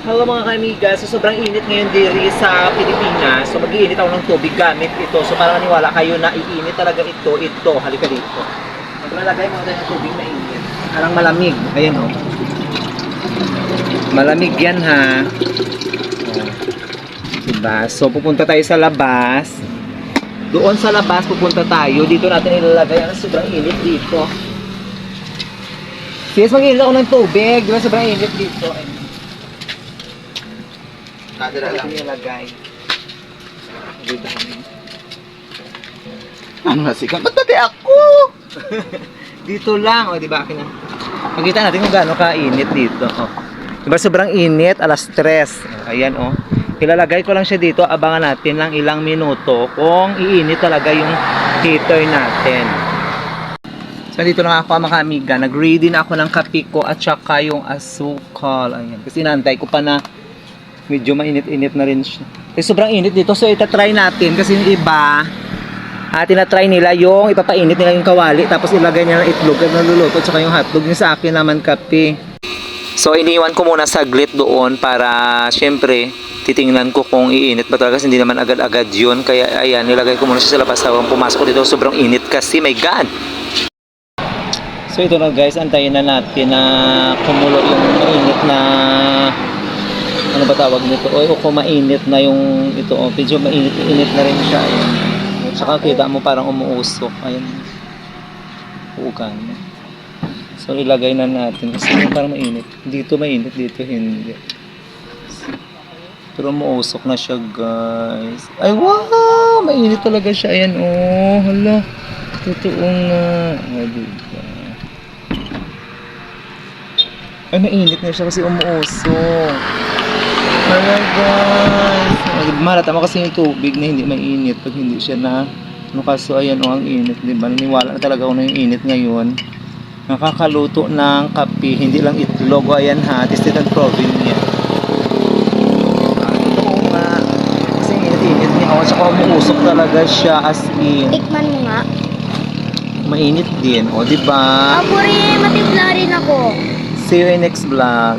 Hello mga kaibigan, so sobrang init ngayon diri sa Pilipinas. So mag-iinit ako ng tubig gamit ito. So para maniwala kayo na iinit talaga ito. Halika dito. Maglalagay mo tayo ng tubig na init. Parang malamig. Ayan o. Malamig yan ha. Oh. Diba? So pupunta tayo sa labas. Doon sa labas pupunta tayo. Dito natin ilalagay. Ang sobrang init dito. Sis, mag-iinit ako ng tubig. Diba sobrang init dito. Kadira lang. Nilagay. Dito. Ano na sikat? Ba't pati ako? Dito lang, o di ba? Makita natin kung gaano ka-init dito. Oh. Diba sobrang init, alas 3. Ayan oh. Ilalagay ko lang siya dito, abangan natin lang ilang minuto kung iinit talaga yung heater natin. So dito lang ako mga amiga, nag-ready na ako ng kape ko at saka yung asukal. Ayan. Kasi inaantay ko pa na medyo mainit-init na rin siya. Kasi sobrang init dito. So itatry natin kasi yung iba tinatry nila yung ipapainit nila yung kawali tapos ilagay nila ng itlog at naluluto at saka yung hotdog. Yung sa akin naman kape. So iniwan ko muna saglit doon para syempre titingnan ko kung iinit ba talaga kasi hindi naman agad-agad yun. Kaya ayan, nilagay ko muna siya sa labas habang pumasok dito. Sobrang init kasi, my God! So ito na guys, antayin na natin na kumulo yung mainit na ano ba tawag nito? O kung mainit na yung ito, medyo mainit-init na rin siya. Ayan. Tsaka kita mo parang umuusok. Ayan. Uukan. So ilagay na natin kasi parang mainit. Dito mainit, dito hindi. Pero umuusok na siya guys. Ay wow! Mainit talaga siya. Ayan oh. Hala. Totoo nga. Oh, diba? Ay mainit na siya kasi umuusok. Hello guys, malata mo kasi yung tubig na hindi mainit pag hindi siya na kaso ayan o ang init, diba? Niniwala na talaga ako na yung init ngayon. Nakakaluto ng kape, hindi lang itlog. Ayan ha, tested and proven niya. Oo nga, kasi init-init niya o saka umuusok talaga siya as in. Tikman mo nga. Mainit din, o diba? Aburi, matipla rin ako. See you in next vlog.